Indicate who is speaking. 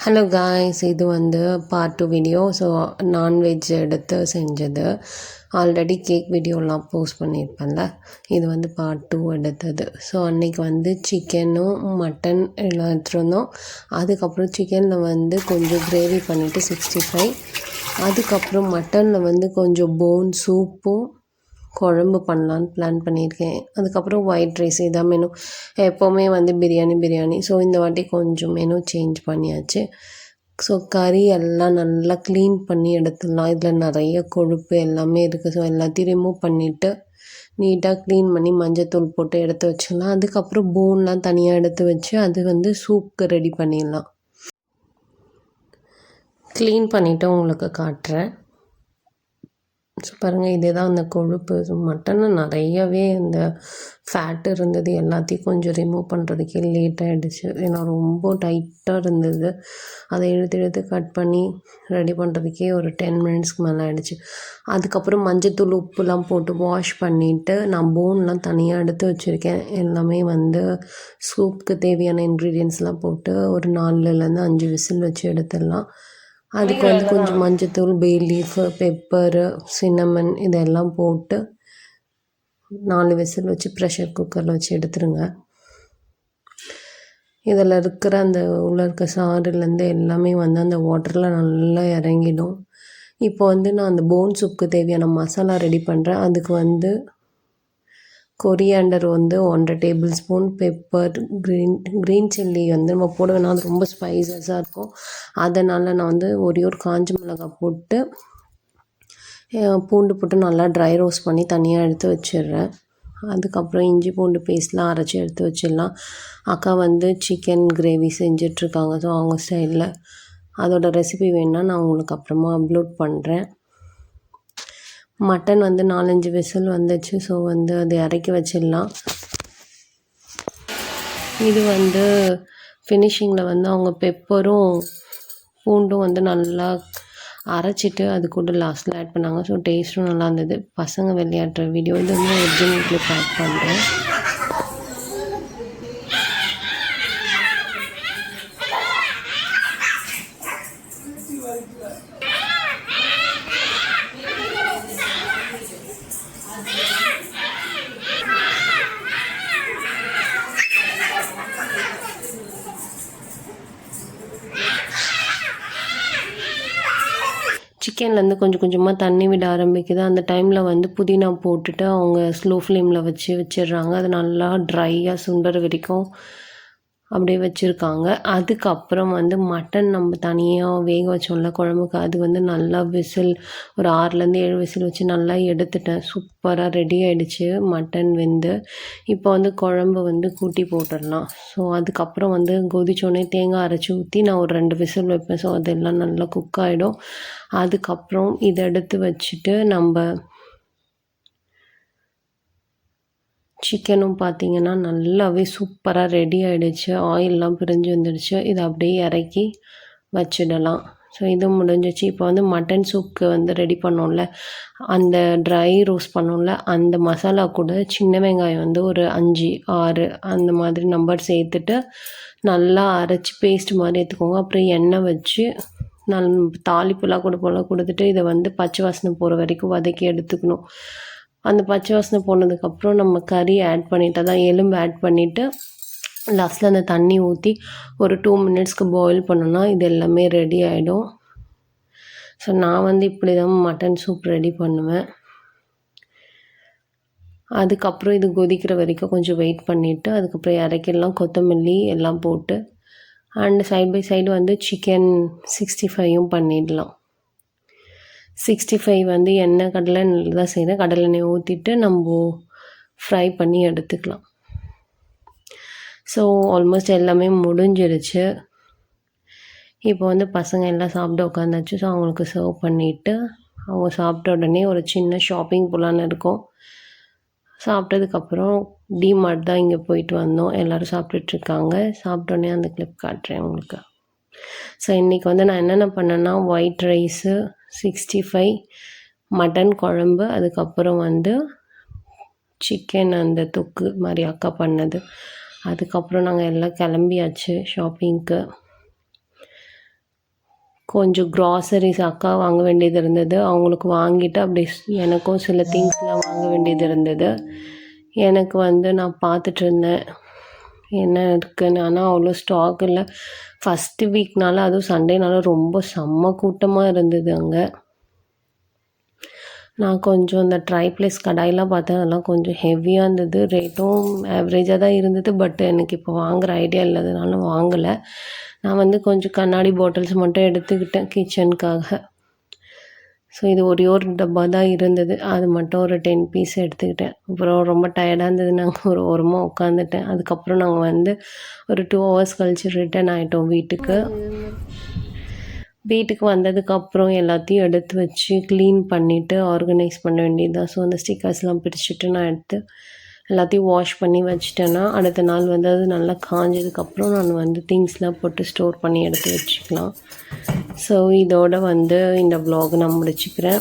Speaker 1: Hello guys, இது வந்து part 2 video. So non veg எடுத்து செஞ்சது. ஆல்ரெடி கேக் வீடியோலாம் போஸ்ட் பண்ணியிருப்பேன்ல, இது வந்து பார்ட் 2 எடுத்தது. ஸோ அன்றைக்கி வந்து சிக்கனும் மட்டன் எல்லாம் எடுத்துருந்தோம். அதுக்கப்புறம் சிக்கனில் வந்து கொஞ்சம் கிரேவி பண்ணிவிட்டு 65, அதுக்கப்புறம் மட்டனில் வந்து கொஞ்சம் போன் சூப்பும் குழம்பு பண்ணலான்னு பிளான் பண்ணியிருக்கேன். அதுக்கப்புறம் ஒயிட் ரைஸ், இதான் மெனு. எப்போவுமே வந்து பிரியாணி. ஸோ இந்த வாட்டி கொஞ்சம் மெனு சேஞ்ச் பண்ணியாச்சு. ஸோ கறி எல்லாம் நல்லா க்ளீன் பண்ணி எடுத்துடலாம். இதில் நிறைய கொழுப்பு எல்லாமே இருக்குது. ஸோ எல்லாத்தையும் ரிமூவ் பண்ணிவிட்டு நீட்டாக க்ளீன் பண்ணி மஞ்சத்தூள் போட்டு எடுத்து வச்சிடலாம். அதுக்கப்புறம் போன்லாம் தனியாக எடுத்து வச்சு அது வந்து சூப்புக்கு ரெடி பண்ணிடலாம். க்ளீன் பண்ணிவிட்டு உங்களுக்கு காட்டுறேன். ஸோ பாருங்கள், இதே தான் அந்த கொழுப்பு. ஸோ மட்டனில் நிறையவே இந்த ஃபேட் இருந்தது, எல்லாத்தையும் கொஞ்சம் ரிமூவ் பண்ணுறதுக்கே லேட் ஆகிடுச்சு. ஏன்னா ரொம்ப டைட்டாக இருந்தது. அதை எடுத்து கட் பண்ணி ரெடி பண்ணுறதுக்கே ஒரு 10 மினிட்ஸ்க்கு மேலே ஆகிடுச்சு. அதுக்கப்புறம் மஞ்சத்தூள் உப்புலாம் போட்டு வாஷ் பண்ணிவிட்டு நான் போன்லாம் தனியாக எடுத்து வச்சுருக்கேன். எல்லாமே வந்து சூப்புக்கு தேவையான இன்க்ரீடியன்ஸ்லாம் போட்டு ஒரு 4லேருந்து 5 விசில் வச்சு எடுத்துடலாம். அதுக்கு வந்து கொஞ்சம் மஞ்சத்தூள், பே லீஃபு, பெப்பரு, சின்னமன் இதெல்லாம் போட்டு 4 விசில் வச்சு ப்ரெஷர் குக்கரில் வச்சு எடுத்துருங்க. இதில் இருக்கிற அந்த உள்ளே இருக்க சாறுலேருந்து எல்லாமே வந்து அந்த வாட்டரில் நல்லா இறங்கிடும். இப்போ வந்து நான் அந்த போன் சூப்புக்கு தேவையான மசாலா ரெடி பண்ணுறேன். அதுக்கு வந்து கொரியாண்டர் வந்து 1.5 table spoon, pepper, green chilli வந்து நம்ம போட வேணாம், அது ரொம்ப ஸ்பைசஸாக இருக்கும். அதனால் நான் வந்து ஒரே ஒரு காஞ்ச மிளகாய் போட்டு பூண்டு போட்டு நல்லா ட்ரை ரோஸ்ட் பண்ணி தனியாக எடுத்து வச்சிடுறேன். அதுக்கப்புறம் இஞ்சி பூண்டு பேஸ்ட்லாம் அரைச்சி எடுத்து வச்சிடலாம். அக்கா வந்து சிக்கன் கிரேவி செஞ்சிட்ருக்காங்க. ஸோ அவங்க ஸ்டைலில் அதோட ரெசிபி வேணுன்னா நான் உங்களுக்கு அப்புறமா அப்லோட் பண்ணுறேன். மட்டன் வந்து 4-5 விசில் வந்துச்சு. ஸோ வந்து அதை இறக்கி வச்சிடலாம். இது வந்து ஃபினிஷிங்கில் வந்து அவங்க பெப்பரும் பூண்டும் வந்து நல்லா அரைச்சிட்டு அது கூட லாஸ்ட்டில் ஆட் பண்ணாங்க. ஸோ டேஸ்ட்டும் நல்லா இருந்தது. பசங்க விளையாடுற வீடியோ இது வந்து ஒரிஜினல் கிளிப் ஆட் பண்ணுறேன். சிக்கன்லேருந்து கொஞ்சம் கொஞ்சமாக தண்ணி விட ஆரம்பிக்குது. அந்த டைமில் வந்து புதினா போட்டுட்டு அவங்க ஸ்லோ ஃப்ளேமில் வச்சிடுறாங்க. அது நல்லா ட்ரையாக சுண்டுற வரைக்கும் அப்படியே வச்சுருக்காங்க. அதுக்கப்புறம் வந்து மட்டன் நம்ம தனியாக வேக வச்சோம்ல குழம்புக்கு, அது வந்து நல்லா விசில் ஒரு 6லேருந்து 7 விசில் வச்சு நல்லா எடுத்துட்டேன். சூப்பராக ரெடி ஆகிடுச்சு மட்டன் வெந்து. இப்போ வந்து குழம்பு வந்து கூட்டி போட்டுடலாம். ஸோ அதுக்கப்புறம் வந்து கொதிச்சோடனே தேங்காய் அரைச்சி ஊற்றி நான் ஒரு 2 விசில் வைப்பேன். ஸோ அதெல்லாம் நல்லா குக் ஆகிடும். அதுக்கப்புறம் இதை எடுத்து வச்சுட்டு நம்ம சிக்கனும் பார்த்திங்கன்னா நல்லாவே சூப்பராக ரெடி ஆகிடுச்சு. ஆயிலெலாம் பிரிஞ்சு வந்துடுச்சு. இதை அப்படியே இறக்கி வச்சிடலாம். ஸோ இது முடிஞ்சிச்சு. இப்போ வந்து மட்டன் சூப்புக்கு வந்து ரெடி பண்ணோம்ல, அந்த ட்ரை ரோஸ்ட் பண்ணோம்ல, அந்த மசாலா கூட சின்ன வெங்காயம் வந்து ஒரு 5, 6 அந்த மாதிரி நம்பர் சேர்த்துட்டு நல்லா அரைச்சி பேஸ்ட் மாதிரி எடுத்துக்கோங்க. அப்புறம் எண்ணெய் வச்சு தாளிப்புலாம் கொடுத்துட்டு இதை வந்து பச்சை வாசனை போகிற வரைக்கும் வதக்கி எடுத்துக்கணும். அந்த பச்சை வாசனை போனதுக்கப்புறம் நம்ம கறி ஆட் பண்ணிவிட்டு தான் எலும்பு ஆட் பண்ணிவிட்டு லாஸ்ட்டில் அந்த தண்ணி ஊற்றி ஒரு 2 மினிட்ஸ்க்கு பாயில் பண்ணோன்னா இது எல்லாமே ரெடி ஆகிடும். ஸோ நான் வந்து இப்படி தான் மட்டன் சூப் ரெடி பண்ணுவேன். அதுக்கப்புறம் இது கொதிக்கிற வரைக்கும் கொஞ்சம் வெயிட் பண்ணிவிட்டு அதுக்கப்புறம் இறக்கிடலாம். கொத்தமல்லி எல்லாம் போட்டு அண்ட் சைட் பை சைடு வந்து சிக்கன் 65யும் பண்ணிடலாம். 65 வந்து எண்ணெய் கடலெண்ணெயில் தான் செய்கிறேன். கடலெண்ணெய் ஊற்றிட்டு நம்ம ஃப்ரை பண்ணி எடுத்துக்கலாம். ஸோ ஆல்மோஸ்ட் எல்லாமே முடிஞ்சிருச்சு. இப்போ வந்து பசங்க எல்லாம் சாப்பிட உட்காந்தாச்சு. ஸோ அவங்களுக்கு சர்வ் பண்ணிவிட்டு அவங்க சாப்பிட்ட உடனே ஒரு சின்ன ஷாப்பிங் போகலான்னு இருக்கோம். சாப்பிட்டதுக்கப்புறம் டிமார்ட் தான் இங்கே போயிட்டு வந்தோம். எல்லோரும் சாப்பிட்டுட்ருக்காங்க. சாப்பிட்டோன்னே அந்த கிளிப் காட்டுறேன் உங்களுக்கு. ஸோ இன்றைக்கி வந்து நான் என்னென்ன பண்ணேன்னா ஒயிட் ரைஸு, 65, மட்டன் குழம்பு, அதுக்கப்புறம் வந்து சிக்கன் அந்த தொக்கு மாதிரி அக்கா பண்ணது. அதுக்கப்புறம் நாங்கள் எல்லாம் கிளம்பியாச்சு ஷாப்பிங்க்கு. கொஞ்சம் க்ராசரிஸ் அக்கா வாங்க வேண்டியது இருந்தது. அவங்களுக்கு வாங்கிட்டு அப்படி எனக்கும் சில திங்ஸ்லாம் வாங்க வேண்டியது இருந்தது. எனக்கு வந்து நான் பார்த்துட்ருந்தேன் என்ன இருக்குன்னு. ஆனால் அவ்வளோ ஸ்டாக் இல்லை. ஃபஸ்ட்டு வீக்னால அதுவும் சண்டேனால ரொம்ப செம்ம கூட்டமாக இருந்தது அங்கே. நான் கொஞ்சம் இந்த ட்ரைப்ளேஸ் கடாயெலாம் பார்த்தேன். அதெல்லாம் கொஞ்சம் ஹெவியாக இருந்தது. ரேட்டும் ஆவரேஜாக தான் இருந்தது. பட் எனக்கு இப்போ வாங்குகிற ஐடியா இல்லாதனால வாங்கலை. நான் வந்து கொஞ்சம் கண்ணாடி பாட்டில்ஸ் மட்டும் எடுத்துக்கிட்டேன் கிச்சனுக்காக. ஸோ இது ஒரே ஒரு டப்பா தான் இருந்தது. அது மட்டும் ஒரு 10 பீஸ் எடுத்துக்கிட்டேன். அப்புறம் ரொம்ப டயர்டாக இருந்தது. நாங்கள் ஒரு ஓரமாக உட்காந்துட்டேன். அதுக்கப்புறம் நாங்கள் வந்து ஒரு 2 ஹவர்ஸ் கழித்து ரிட்டர்ன் ஆகிட்டோம் வீட்டுக்கு. வீட்டுக்கு வந்ததுக்கப்புறம் எல்லாத்தையும் எடுத்து வச்சு க்ளீன் பண்ணிவிட்டு ஆர்கனைஸ் பண்ண வேண்டியது தான். ஸோ அந்த ஸ்டிக்கர்ஸ்லாம் பிரிச்சுட்டு நான் எடுத்து எல்லாத்தையும் வாஷ் பண்ணி வச்சிட்டேன்னா அடுத்த நாள் வந்து அது நல்லா காஞ்சதுக்கப்புறம் நான் வந்து திங்ஸ்லாம் போட்டு ஸ்டோர் பண்ணி எடுத்து வச்சுக்கலாம். ஸோ இதோட வந்து இந்த vlog நான் முடிச்சுக்கிறேன்.